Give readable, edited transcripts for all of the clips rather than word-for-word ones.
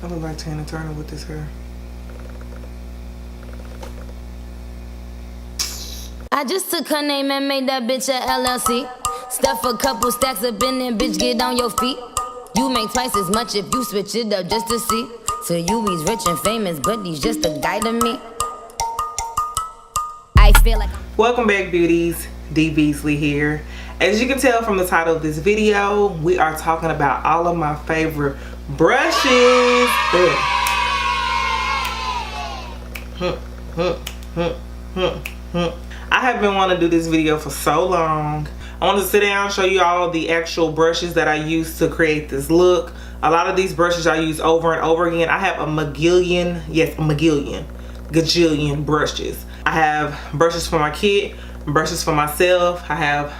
I look like Tina Turner with this hair. I just took her name and made that bitch a LLC. Stuff a couple stacks up in there, bitch, get on your feet. You make twice as much if you switch it up just to see. To you he's rich and famous, but he's just a guy to me. I feel like... Welcome back, beauties. D.Beasley here. As you can tell from the title of this video, we are talking about all of my favorite brushes. I have been wanting to do this video for so long. I wanted to sit down and show you all the actual brushes that I use to create this look. A lot of these brushes I use over and over again. I have a gajillion brushes. I have brushes for my kit, brushes for myself. I have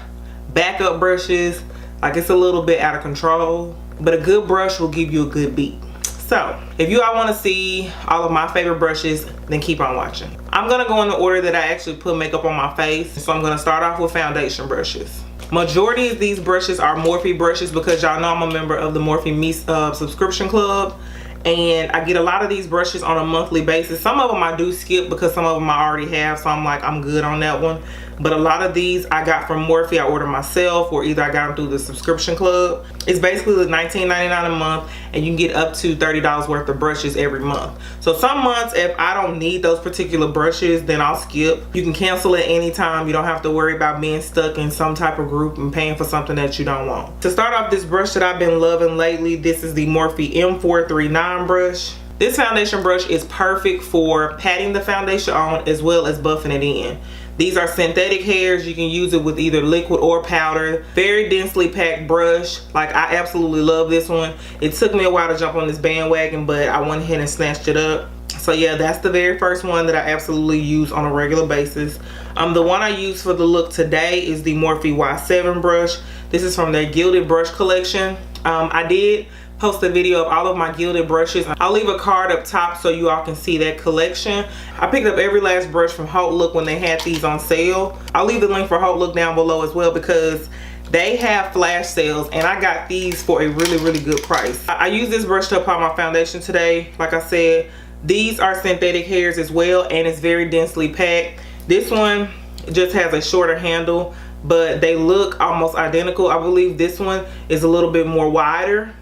backup brushes. Like, it's a little bit out of control, but a good brush will give you a good beat. So if you all want to see all of my favorite brushes, then keep on watching. I'm gonna go in the order that I actually put makeup on my face. So I'm gonna start off with foundation brushes. Majority of these brushes are Morphe brushes because y'all know I'm a member of the Morphe Me Subscription Club. And I get a lot of these brushes on a monthly basis. Some of them I do skip because some of them I already have, so I'm like, I'm good on that one. But a lot of these I got from Morphe. I order myself, or either I got them through the subscription club. It's basically $19.99 a month, and you can get up to $30 worth of brushes every month. So some months, if I don't need those particular brushes, then I'll skip. You can cancel at any time. You don't have to worry about being stuck in some type of group and paying for something that you don't want. To start off, this brush that I've been loving lately, this is the Morphe M432 brush. This foundation brush is perfect for patting the foundation on as well as buffing it in. These are synthetic hairs. You can use it with either liquid or powder. Very densely packed brush. Like, I absolutely love this one. It took me a while to jump on this bandwagon, but I went ahead and snatched it up. So yeah, that's the very first one that I absolutely use on a regular basis. The one I use for the look today is the Morphe Y7 brush. This is from their Gilded brush collection. I did post a video of all of my gilded brushes. I'll leave a card up top so you all can see that collection. I picked up every last brush from Haute Look when they had these on sale. I'll leave the link for Haute Look down below as well because they have flash sales, and I got these for a really good price. I use this brush to apply my foundation today. Like I said, these are synthetic hairs as well, and it's very densely packed. This one just has a shorter handle, but they look almost identical. I believe this one is a little bit more wider,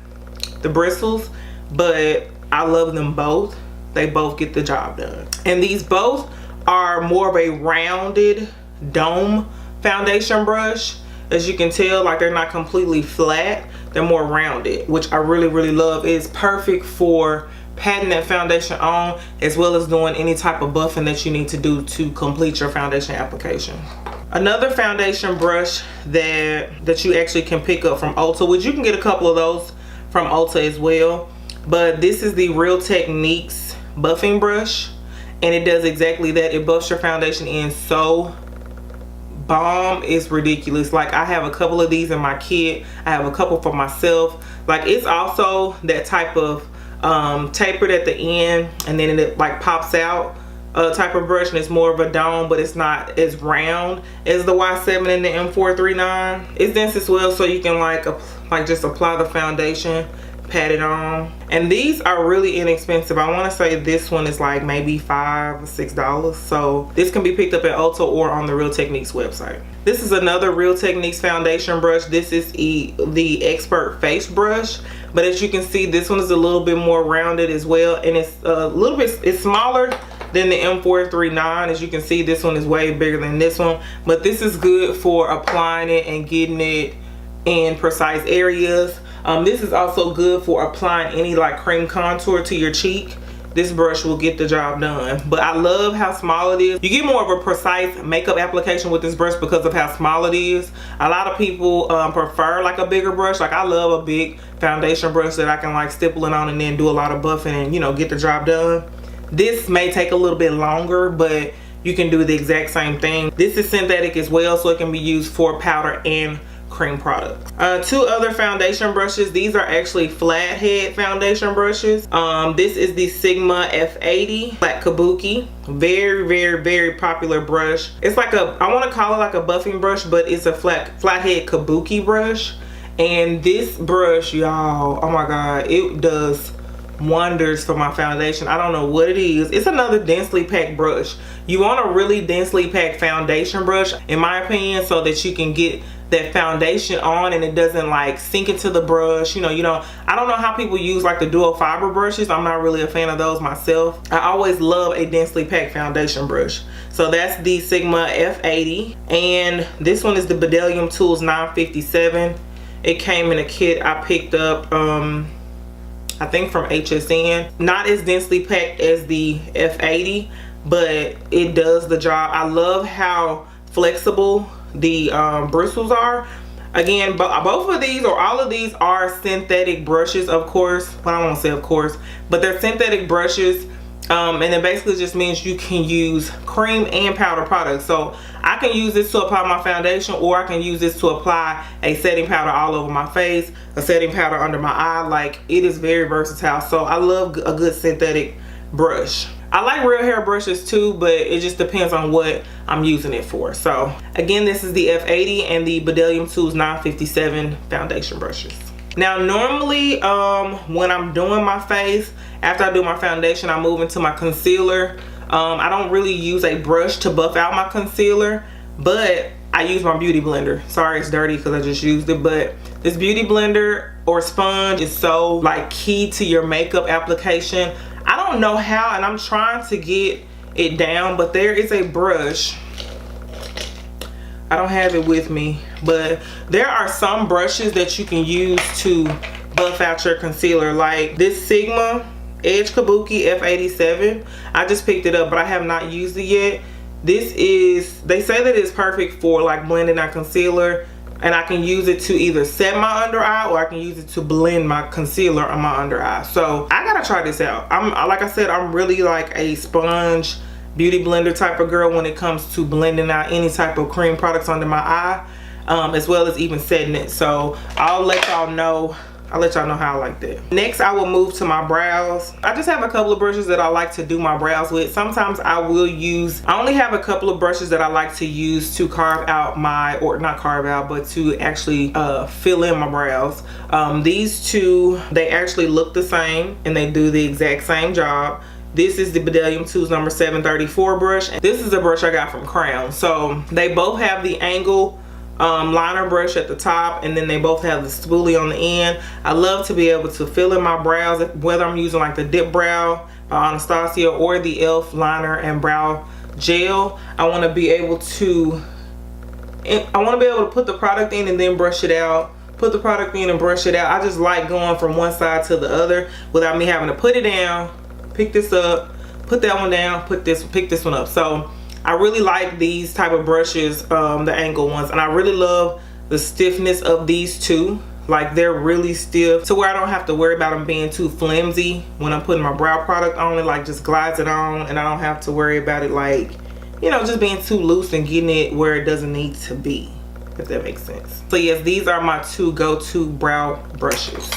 the bristles, but I love them both. They both get the job done. And these both are more of a rounded dome foundation brush. As you can tell, like, they're not completely flat, they're more rounded, which I really love. It's perfect for patting that foundation on as well as doing any type of buffing that you need to do to complete your foundation application. Another foundation brush that you actually can pick up from Ulta, which you can get a couple of those from Ulta as well, but this is the Real Techniques buffing brush, and it does exactly that. It buffs your foundation in so bomb, it's ridiculous. Like, I have a couple of these in my kit. I have a couple for myself. Like, it's also that type of tapered at the end, and then it like pops out type of brush, and it's more of a dome, but it's not as round as the Y7 and the M432. It's dense as well, so you can like just apply the foundation, pat it on. And these are really inexpensive. I want to say this one is like maybe $5 or $6, so this can be picked up at Ulta or on the Real Techniques website. This is another Real Techniques foundation brush. This is the Expert Face brush, but as you can see, this one is a little bit more rounded as well, and it's it's smaller than the M432. As you can see, this one is way bigger than this one, but this is good for applying it and getting it in precise areas. This is also good for applying any like cream contour to your cheek. This brush will get the job done. But I love how small it is. You get more of a precise makeup application with this brush because of how small it is. A lot of people prefer like a bigger brush. Like, I love a big foundation brush that I can like stipple it on and then do a lot of buffing and, you know, get the job done. This may take a little bit longer, but you can do the exact same thing. This is synthetic as well, so it can be used for powder and cream products. Two other foundation brushes. These are actually flat head foundation brushes. This is the Sigma F80 flat kabuki. Very popular brush. It's like I want to call it like a buffing brush, but it's a flat head kabuki brush. And this brush, y'all, oh my god, it does wonders for my foundation. I don't know what it is. It's another densely packed brush. You want a really densely packed foundation brush, in my opinion, so that you can get that foundation on and it doesn't like sink into the brush. I don't know how people use like the dual fiber brushes. I'm not really a fan of those myself. I always love a densely packed foundation brush. So that's the Sigma F80, and this one is the Bdellium Tools 957. It came in a kit I picked up I think from HSN. Not as densely packed as the F80, but it does the job. I love how flexible the bristles are. Again, both of these, or all of these, are synthetic brushes, of course. Well, I won't say of course, but they're synthetic brushes. And it basically just means you can use cream and powder products. So I can use this to apply my foundation, or I can use this to apply a setting powder all over my face, a setting powder under my eye. Like, it is very versatile. So I love a good synthetic brush. I like real hair brushes too, but it just depends on what I'm using it for. So again, this is the F80 and the Bdellium Tools 957 foundation brushes. Now normally when I'm doing my face, after I do my foundation, I move into my concealer. I don't really use a brush to buff out my concealer, but I use my beauty blender. Sorry it's dirty because I just used it, but this beauty blender or sponge is so like key to your makeup application. I don't know how, and I'm trying to get it down, but there is a brush. I don't have it with me, but there are some brushes that you can use to buff out your concealer, like this Sigma Edge Kabuki F87. I just picked it up, but I have not used it yet. This is, they say that it's perfect for like blending out concealer, and I can use it to either set my under eye, or I can use it to blend my concealer on my under eye. So I gotta try this out. Like I said, I'm really like a sponge beauty blender type of girl when it comes to blending out any type of cream products under my eye, as well as even setting it. So I'll let y'all know how I like that. Next, I will move to my brows. I just have a couple of brushes that I like to do my brows with. Sometimes I only have a couple of brushes that I like to use to carve out but to actually fill in my brows. These two, they actually look the same and they do the exact same job. This is the Bdellium Tools number 734 brush. And this is a brush I got from Crown. So they both have the angle liner brush at the top, and then they both have the spoolie on the end. I love to be able to fill in my brows, whether I'm using like the Dip Brow by Anastasia or the e.l.f. liner and brow gel. I want to be able to put the product in and then brush it out, put the product in and brush it out. I just like going from one side to the other without me having to put it down, pick this up, put that one down, pick this one up. So I really like these type of brushes, the angle ones, and I really love the stiffness of these two. Like, they're really stiff to where I don't have to worry about them being too flimsy when I'm putting my brow product on. It like just glides it on, and I don't have to worry about it like, just being too loose and getting it where it doesn't need to be, if that makes sense. So yes, these are my two go-to brow brushes.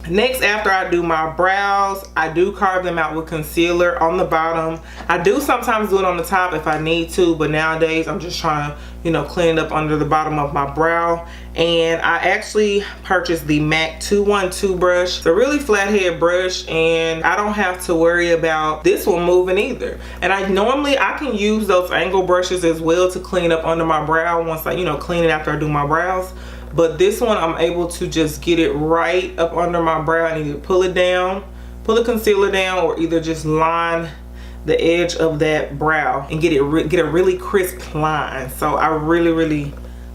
Next, after I do my brows, I do carve them out with concealer on the bottom. I do sometimes do it on the top if I need to, but nowadays I'm just trying to, clean it up under the bottom of my brow. And I actually purchased the MAC 212 brush. It's a really flat head brush, and I don't have to worry about this one moving either. And I can use those angle brushes as well to clean up under my brow once I, clean it after I do my brows. But this one, I'm able to just get it right up under my brow and either pull it down, pull the concealer down, or either just line the edge of that brow and get a really crisp line. So I really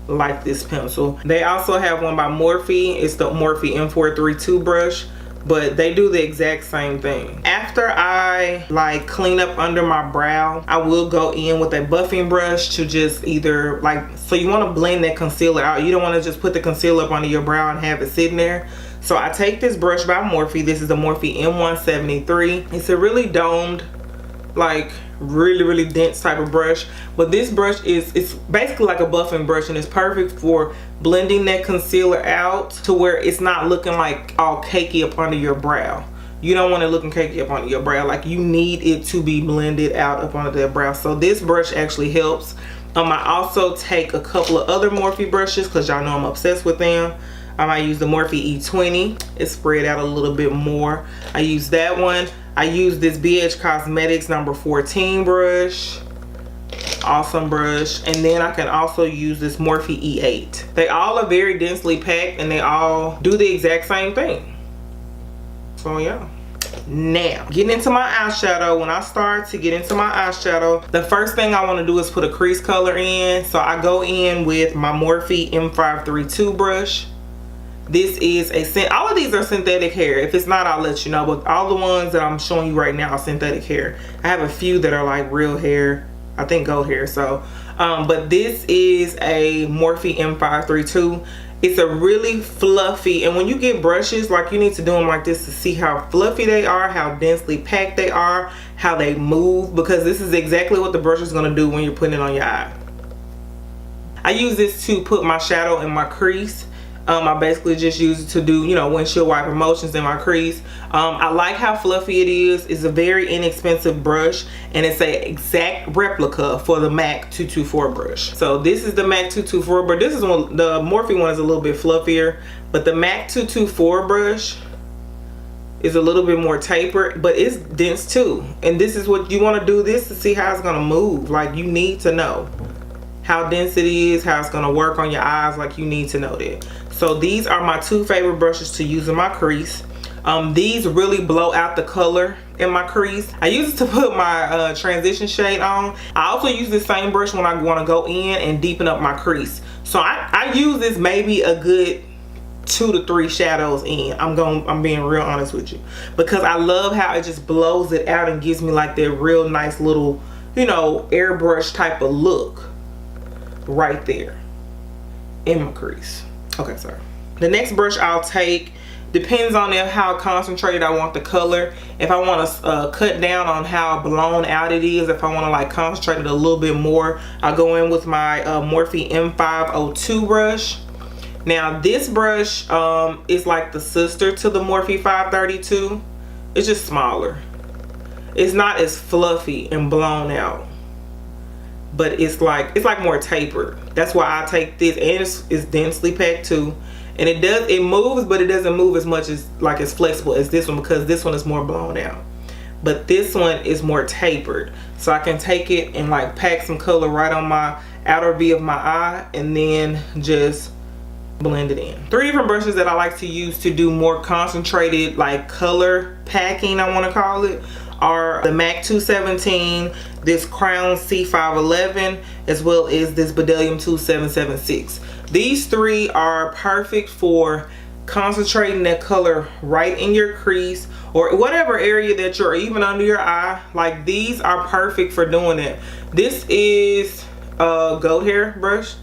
like this pencil. They also have one by Morphe. It's the Morphe M432 brush, but they do the exact same thing. After I like clean up under my brow, I will go in with a buffing brush to just either so you want to blend that concealer out. You don't want to just put the concealer up under your brow and have it sitting there. So I take this brush by Morphe. This is the Morphe M173. It's a really domed, like really dense type of brush, but this brush it's basically like a buffing brush, and it's perfect for blending that concealer out to where it's not looking like all cakey up under your brow. You don't want it looking cakey up under your brow. Like, you need it to be blended out up under that brow. So this brush actually helps. I also take a couple of other Morphe brushes because y'all know I'm obsessed with them. I might use the Morphe E20. It's spread out a little bit more. I use that one. I use this BH Cosmetics number 14 brush. Awesome brush. And then I can also use this Morphe E8. They all are very densely packed and they all do the exact same thing. So yeah. Now, getting into my eyeshadow. When I start to get into my eyeshadow, the first thing I want to do is put a crease color in. So I go in with my Morphe M532 brush. This is all of these are synthetic hair. If it's not, I'll let you know, but all the ones that I'm showing you right now are synthetic hair. I have a few that are like real hair, I think goat hair. So but this is a Morphe M532. It's a really fluffy, and when you get brushes, like, you need to do them like this to see how fluffy they are, how densely packed they are, how they move, because this is exactly what the brush is going to do when you're putting it on your eye. I use this to put my shadow in my crease. I basically just use it to do, you know, windshield wiper motions in my crease. I like how fluffy it is. It's a very inexpensive brush, and it's an exact replica for the MAC 224 brush. So this is the MAC 224, but this is one, the Morphe one is a little bit fluffier, but the MAC 224 brush is a little bit more tapered, but it's dense too. And this is what you want to do, this to see how it's going to move. Like, you need to know how dense it is, how it's going to work on your eyes. Like, you need to know that. So these are my two favorite brushes to use in my crease. These really blow out the color in my crease. I use it to put my transition shade on. I also use this same brush when I want to go in and deepen up my crease. So I use this maybe a good 2 to 3 shadows in. I'm being real honest with you, because I love how it just blows it out and gives me like that real nice little, you know, airbrush type of look right there in my crease. Okay, sorry. The next brush I'll take depends on how concentrated I want the color. If I want to cut down on how blown out it is, if I want to like concentrate it a little bit more, I'll go in with my Morphe M502 brush. Now this brush is like the sister to the Morphe 532. It's just smaller. It's not as fluffy and blown out, but it's like more tapered. That's why I take this, and it's densely packed too. And it moves, but it doesn't move as much as as flexible as this one, because this one is more blown out. But this one is more tapered. So I can take it and like pack some color right on my outer V of my eye and then just blend it in. 3 different brushes that I like to use to do more concentrated like color packing, I want to call it, are the MAC 217, this Crown C511, as well as this Bdellium 2776. These 3 are perfect for concentrating that color right in your crease or whatever area that you're, even under your eye. Like, these are perfect for doing it. This is a goat hair brush,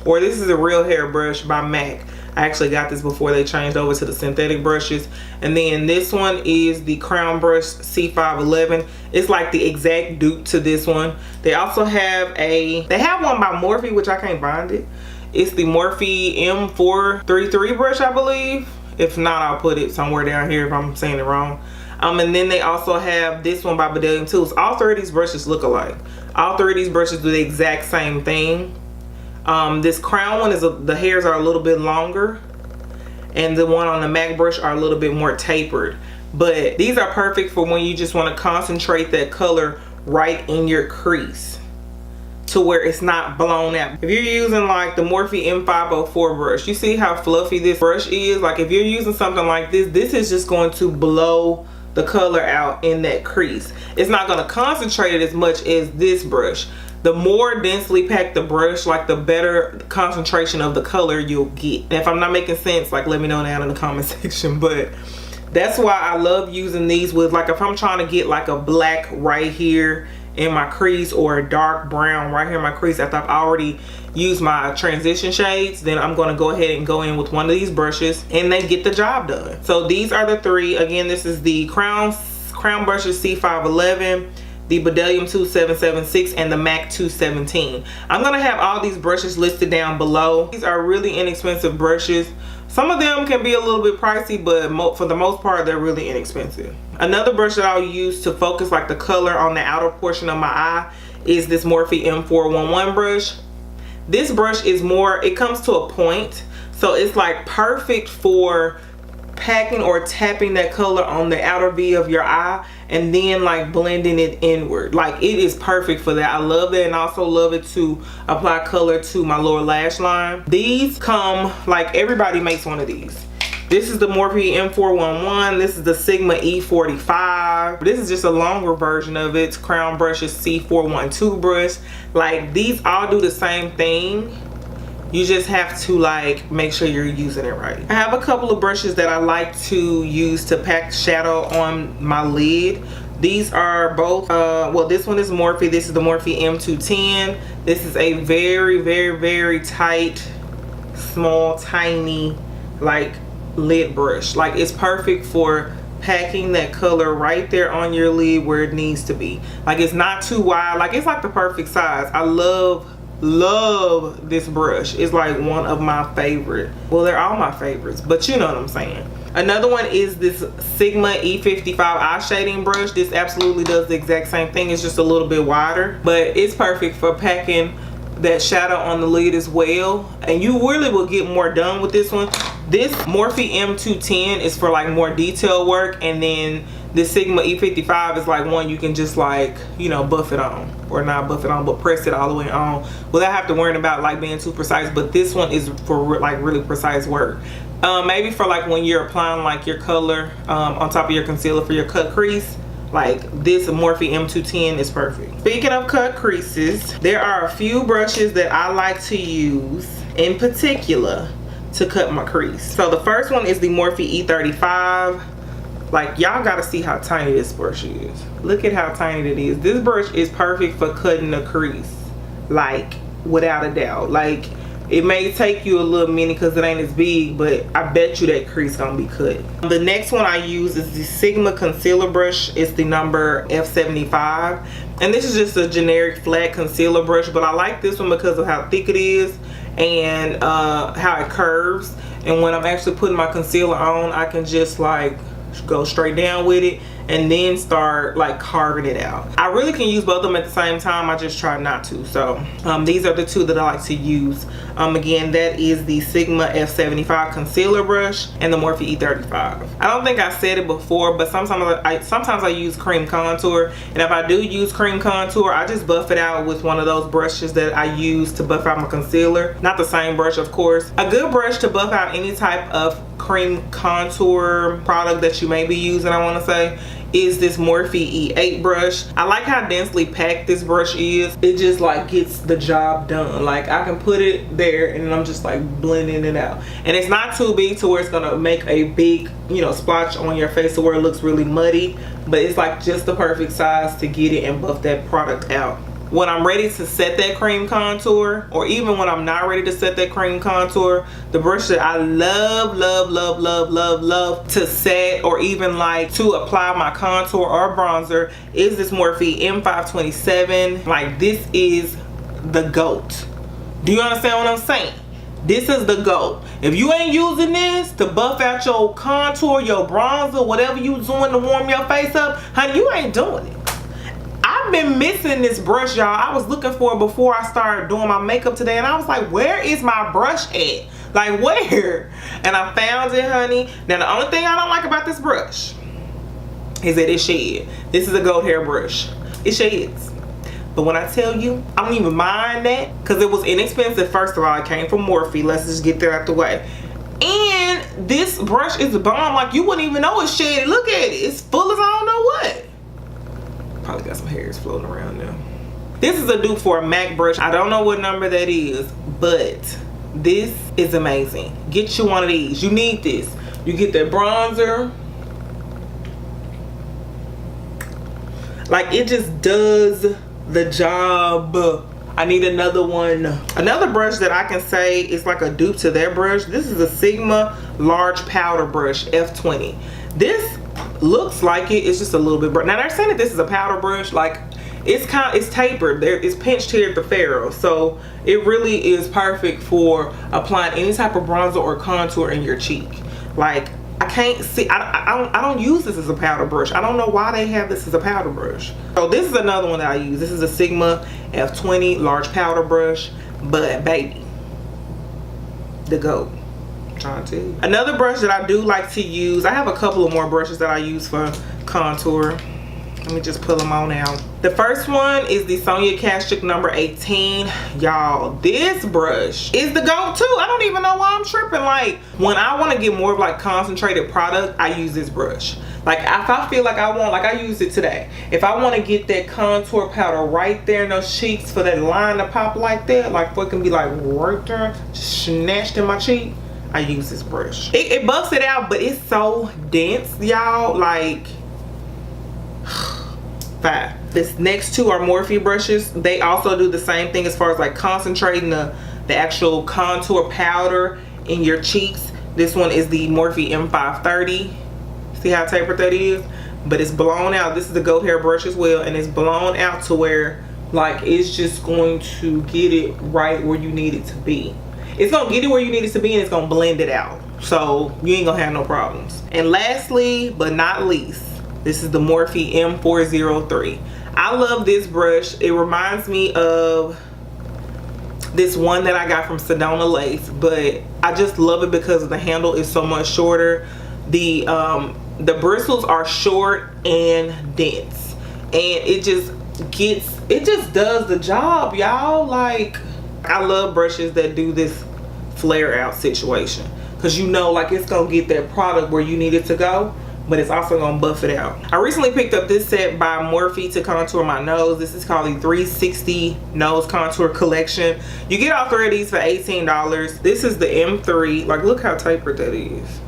or this is a real hair brush by MAC. I actually got this before they changed over to the synthetic brushes. And then this one is the Crown Brush C511. It's like the exact dupe to this one. They also have one by Morphe, which I can't find it. It's the Morphe M433 brush, I believe. If not, I'll put it somewhere down here if I'm saying it wrong. And then they also have this one by Bdellium too. So all 3 of these brushes look alike. All 3 of these brushes do the exact same thing. This Crown one the hairs are a little bit longer, and the one on the MAC brush are a little bit more tapered. But these are perfect for when you just want to concentrate that color right in your crease to where it's not blown out. If you're using like the Morphe M504 brush, you see how fluffy this brush is? Like, if you're using something like this, this is just going to blow the color out in that crease. It's not going to concentrate it as much as this brush. The more densely packed the brush, like, the better concentration of the color you'll get. And if I'm not making sense, like, let me know down in the comment section. But that's why I love using these with, like, if I'm trying to get like a black right here in my crease or a dark brown right here in my crease after I've already used my transition shades, then I'm going to go ahead and go in with one of these brushes and they get the job done. So these are the 3. Again, this is the Crown Brushes C511, the Bdellium 2776, and the MAC 217. I'm gonna have all these brushes listed down below. These are really inexpensive brushes. Some of them can be a little bit pricey, but for the most part, they're really inexpensive. Another brush that I'll use to focus like the color on the outer portion of my eye is this Morphe M411 brush. This brush is more, it comes to a point, so it's like perfect for packing or tapping that color on the outer V of your eye and then like blending it inward. Like it is perfect for that. I love that, and I also love it to apply color to my lower lash line. These come, like everybody makes one of these. This is the Morphe M411. This is the Sigma E45. This is just a longer version of it. It's Crown Brush's C412 brush. Like these all do the same thing. You just have to like make sure you're using it right. I have a couple of brushes that I like to use to pack shadow on my lid. These are both, well, this one is Morphe. This is the Morphe M210. This is a very, very, very tight, small, tiny, like lid brush. Like it's perfect for packing that color right there on your lid where it needs to be. Like it's not too wide. Like it's like the perfect size. I love this brush. It's like one of my favorite. Well, they're all my favorites, but you know what I'm saying. Another one is this Sigma E55 eye shading brush. This absolutely does the exact same thing. It's just a little bit wider, but it's perfect for packing that shadow on the lid as well, and you really will get more done with this one. This Morphe M210 is for like more detail work, and then this Sigma E55 is like one you can just like, you know, buff it on, or not buff it on, but press it all the way on without having to worry about like being too precise. But this one is for like really precise work. Maybe for like when you're applying like your color on top of your concealer for your cut crease. Like this Morphe M210 is perfect. Speaking of cut creases, there are a few brushes that I like to use in particular to cut my crease. So the first one is the Morphe E35. Like y'all gotta see how tiny this brush is. Look at how tiny it is. This brush is perfect for cutting a crease, like without a doubt. Like it may take you a little minute because it ain't as big, but I bet you that crease gonna be cut. The next one I use is the Sigma concealer brush. It's the number F75, and this is just a generic flat concealer brush, but I like this one because of how thick it is and how it curves. And when I'm actually putting my concealer on, I can just like go straight down with it and then start like carving it out. I really can use both of them at the same time. I just try not to. So these are the two that I like to use. Again, that is the Sigma F75 concealer brush and the Morphe E35. I don't think I said it before, but sometimes I use cream contour, and if I do use cream contour, I just buff it out with one of those brushes that I use to buff out my concealer. Not the same brush, of course. A good brush to buff out any type of cream contour product that you may be using, I want to say, is this Morphe E8 brush. I like how densely packed this brush is. It just like gets the job done. Like I can put it there and I'm just like blending it out, and it's not too big to where it's gonna make a big, you know, splotch on your face to where it looks really muddy, but it's like just the perfect size to get it and buff that product out. When I'm ready to set that cream contour, or even when I'm not ready to set that cream contour, the brush that I love to set, or even like to apply my contour or bronzer, is this Morphe M527. Like this is the GOAT. Do you understand what I'm saying? This is the GOAT. If you ain't using this to buff out your contour, your bronzer, whatever you doing to warm your face up, honey, you ain't doing it. I've been missing this brush, y'all. I was looking for it before I started doing my makeup today, and I was like, where is my brush at? Like, where? And I found it, honey. Now, the only thing I don't like about this brush is that it shed. This is a goat hair brush. It sheds. But when I tell you, I don't even mind that, because it was inexpensive. First of all, it came from Morphe. Let's just get that out the way. And this brush is a bomb. Like, you wouldn't even know it's shaded. Look at it. It's full as I don't know what. Probably got some hairs floating around now. This is a dupe for a MAC brush. I don't know what number that is, but this is amazing. Get you one of these. You need this. You get that bronzer. Like, it just does the job. I need another one. Another brush that I can say is like a dupe to their brush. This is a Sigma large powder brush F20. This looks like it's just a little bit bright. Now they're saying that this is a powder brush. Like it's tapered. It's pinched here at the ferrule, so it really is perfect for applying any type of bronzer or contour in your cheek. Like I can't see. I don't use this as a powder brush. I don't know why they have this as a powder brush. So this is another one that I use. This is a Sigma F20 large powder brush. but baby, the GOAT. I'm trying to tell you. Another brush that I do like to use, I have a couple of more brushes that I use for contour. Let me just pull them on out. The first one is the Sonia Kashuk number 18. Y'all, this brush is the GOAT too. I don't even know why I'm tripping. Like, when I want to get more of like concentrated product, I use this brush. Like, if I feel like I want, like I used it today. If I want to get that contour powder right there in those cheeks for that line to pop like that, like for it can be like right there, just snatched in my cheek, I use this brush. It buffs it out, but it's so dense, y'all. Like, fire. This next two are Morphe brushes. They also do the same thing as far as like concentrating the actual contour powder in your cheeks. This one is the Morphe M530. See how tapered that is? But it's blown out. This is the goat hair brush as well, and it's blown out to where like it's just going to get it right where you need it to be. It's gonna get it where you need it to be, and it's gonna blend it out, so you ain't gonna have no problems. And lastly but not least, this is the Morphe M403. I love this brush. It reminds me of this one that I got from Sedona Lace, but I just love it because the handle is so much shorter. The bristles are short and dense, and it just does the job, y'all. Like, I love brushes that do this flare out situation, because you know, like, it's gonna get that product where you need it to go, but it's also gonna buff it out. I recently picked up this set by Morphe to contour my nose. This is called the 360 Nose Contour Collection. You get all three of these for $18. This is the M3. Like, look how tapered that is.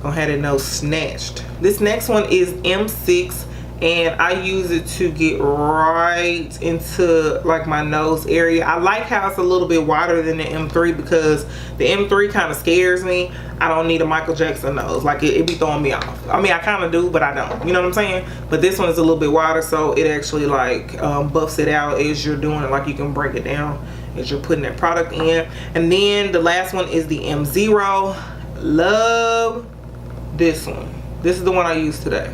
Gonna have that nose snatched. This next one is M6, and I use it to get right into like my nose area. I like how it's a little bit wider than the M3 because the M3 kind of scares me. I don't need a Michael Jackson nose. Like, it be throwing me off. I mean, I kind of do, but I don't. You know what I'm saying? But this one is a little bit wider, so it actually like buffs it out as you're doing it. Like, you can break it down as you're putting that product in. And then the last one is the M0. Love this one. This is the one I used today,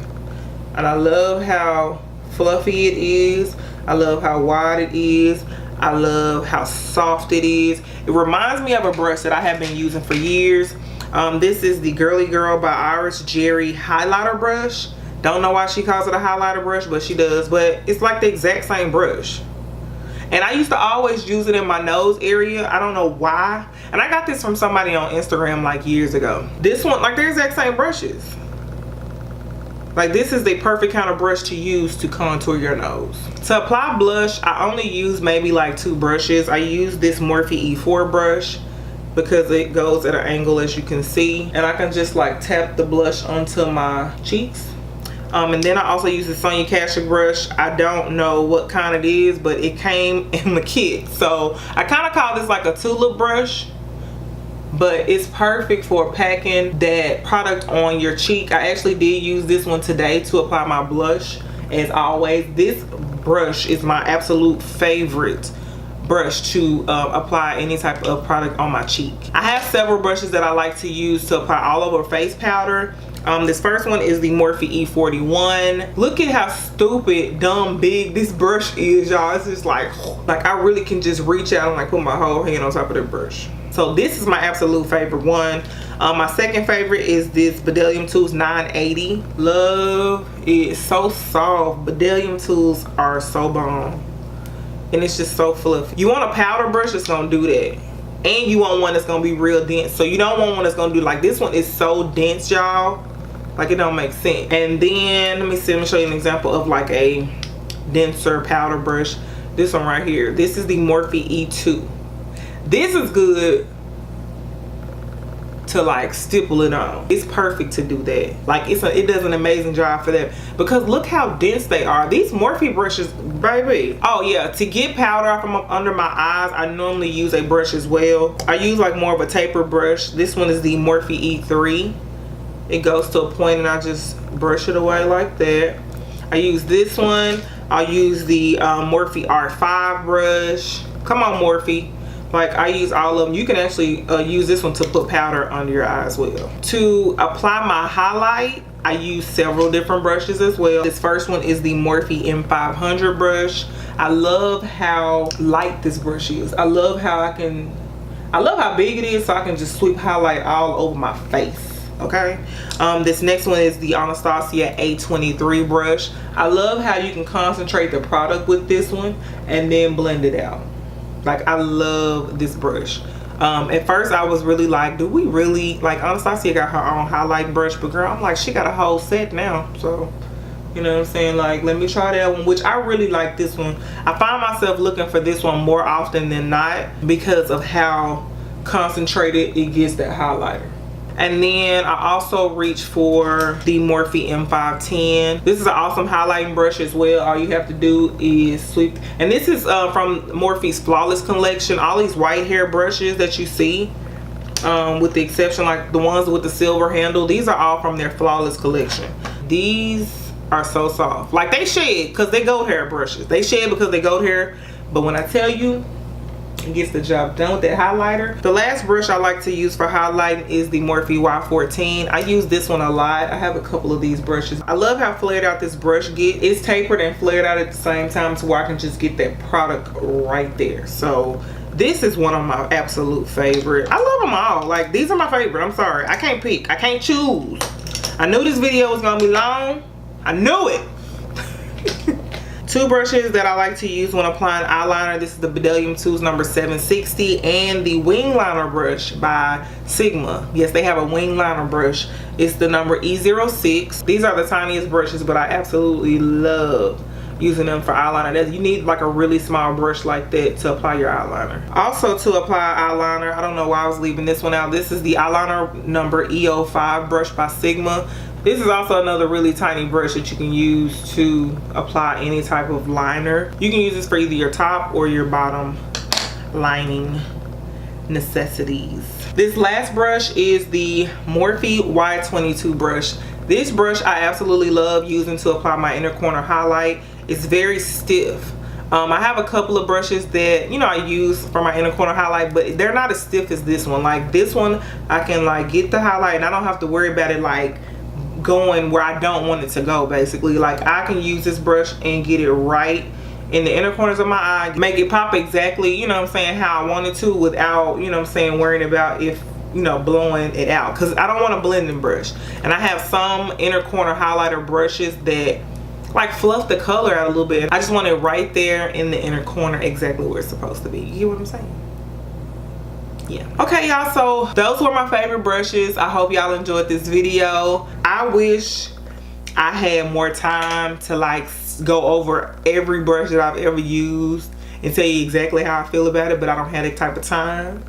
and I love how fluffy it is. I love how wide it is. I love how soft it is. It reminds me of a brush that I have been using for years. This is the Girly Girl by Iris Jerry highlighter brush. Don't know why she calls it a highlighter brush, but she does. But it's like the exact same brush, and I used to always use it in my nose area. I don't know why. And I got this from somebody on Instagram like years ago. This one, like, they're the exact same brushes. Like, this is the perfect kind of brush to use to contour your nose. To apply blush, I only use maybe like 2 brushes. I use this Morphe E4 brush because it goes at an angle, as you can see. And I can just like tap the blush onto my cheeks. And then I also use the Sonia Kashuk brush. I don't know what kind it is, but it came in the kit. So I kind of call this like a tulip brush, but it's perfect for packing that product on your cheek. I actually did use this one today to apply my blush. As always, this brush is my absolute favorite brush to apply any type of product on my cheek. I have several brushes that I like to use to apply all over face powder. This first one is the Morphe E41. Look at how stupid, dumb, big this brush is, y'all. It's just like I really can just reach out and like put my whole hand on top of the brush. So this is my absolute favorite one. My second favorite is this Bdellium Tools 980. Love it. So soft. Bdellium tools are so bomb, and it's just so fluffy. You want a powder brush that's gonna do that, and you want one that's gonna be real dense. So you don't want one that's gonna do, like, this one is so dense, y'all, like, it don't make sense. And then let me show you an example of like a denser powder brush. This one right here, this is the Morphe E2. This is good to like stipple it on. It's perfect to do that. Like, it does an amazing job for that, because look how dense they are. These Morphe brushes, baby. Oh yeah, to get powder off from under my eyes, I normally use a brush as well. I use like more of a taper brush. This one is the Morphe E3. It goes to a point and I just brush it away like that. I use this one. I'll use the Morphe R5 brush. Come on, Morphe. Like, I use all of them. You can actually use this one to put powder under your eye as well. To apply my highlight, I use several different brushes as well. This first one is the Morphe M500 brush. I love how light this brush is. I love how big it is, so I can just sweep highlight all over my face. Okay, this next one is the Anastasia A23 brush. I love how you can concentrate the product with this one and then blend it out. Like, I love this brush. At first I was really like, do we really, like, Anastasia got her own highlight brush, but girl, I'm like, she got a whole set now, so you know what I'm saying, like, let me try that one, which I really like this one. I find myself looking for this one more often than not because of how concentrated it gets that highlighter. And then I also reach for the Morphe M510. This is an awesome highlighting brush as well. All you have to do is sweep. And this is from Morphe's Flawless collection. All these white hair brushes that you see, with the exception like the ones with the silver handle, these are all from their Flawless collection. These are so soft. Like, they shed because they goat hair brushes. They shed because they goat hair. But when I tell you, it gets the job done with that highlighter. The last brush I like to use for highlighting is the Morphe Y14. I use this one a lot. I have a couple of these brushes. I love how flared out this brush gets. It's tapered and flared out at the same time to where I can just get that product right there. So this is one of my absolute favorite. I love them all. Like, these are my favorite. I'm sorry, I can't pick. I can't choose. I knew this video was gonna be long. I knew it. Two brushes that I like to use when applying eyeliner. This is the Bdellium Tools number 760 and the wing liner brush by Sigma. Yes, they have a wing liner brush. It's the number E06. These are the tiniest brushes, but I absolutely love using them for eyeliner. You need like a really small brush like that to apply your eyeliner. Also, to apply eyeliner, I don't know why I was leaving this one out. This is the eyeliner number E05 brush by Sigma. This is also another really tiny brush that you can use to apply any type of liner. You can use this for either your top or your bottom lining necessities. This last brush is the Morphe Y22 brush. This brush I absolutely love using to apply my inner corner highlight. It's very stiff. I have a couple of brushes that, you know, I use for my inner corner highlight, but they're not as stiff as this one. Like, this one, I can like get the highlight and I don't have to worry about it like going where I don't want it to go. Basically, like, I can use this brush and get it right in the inner corners of my eye, make it pop exactly, you know what I'm saying, how I want it to, without, you know what I'm saying, worrying about if, you know, blowing it out, because I don't want a blending brush. And I have some inner corner highlighter brushes that like fluff the color out a little bit. I just want it right there in the inner corner, exactly where it's supposed to be. You get what I'm saying? Yeah. Okay, y'all, so those were my favorite brushes. I hope y'all enjoyed this video. I wish I had more time to like go over every brush that I've ever used and tell you exactly how I feel about it, but I don't have that type of time.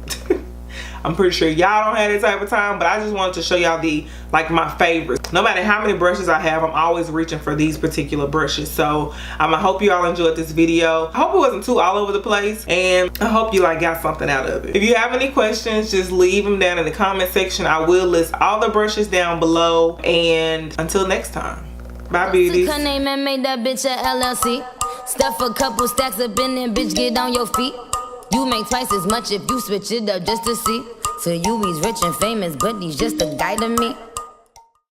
I'm pretty sure y'all don't have that type of time, but I just wanted to show y'all the, like, my favorites. No matter how many brushes I have, I'm always reaching for these particular brushes. So I hope you all enjoyed this video. I hope it wasn't too all over the place, and I hope you like got something out of it. If you have any questions, just leave them down in the comment section. I will list all the brushes down below, and until next time, bye beauties. Her name and made that bitch a LLC. Stuff a couple stacks up in there, bitch, get on your feet. You make twice as much if you switch it up just to see. So you, he's rich and famous, but he's just a guy to me.